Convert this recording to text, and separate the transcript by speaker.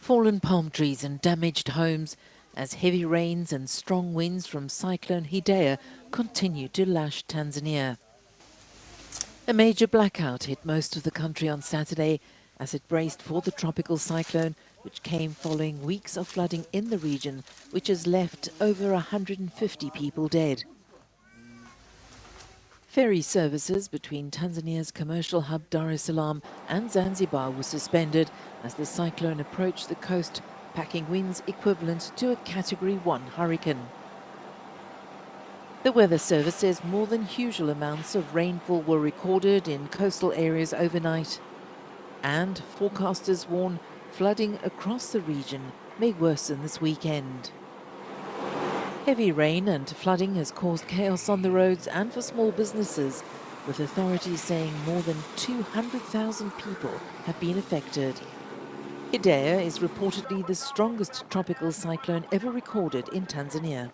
Speaker 1: Fallen palm trees and damaged homes as heavy rains and strong winds from Cyclone Hidaya continue to lash Tanzania. A major blackout hit most of the country on Saturday as it braced for the tropical cyclone, which came following weeks of flooding in the region, which has left over 150 people dead. Ferry services between Tanzania's commercial hub Dar es Salaam and Zanzibar were suspended as the cyclone approached the coast, packing winds equivalent to a Category 1 hurricane. The Weather Service says more than usual amounts of rainfall were recorded in coastal areas overnight, and forecasters warn flooding across the region may worsen this weekend. Heavy rain and flooding has caused chaos on the roads and for small businesses, with authorities saying more than 200,000 people have been affected. Hidaya is reportedly the strongest tropical cyclone ever recorded in Tanzania.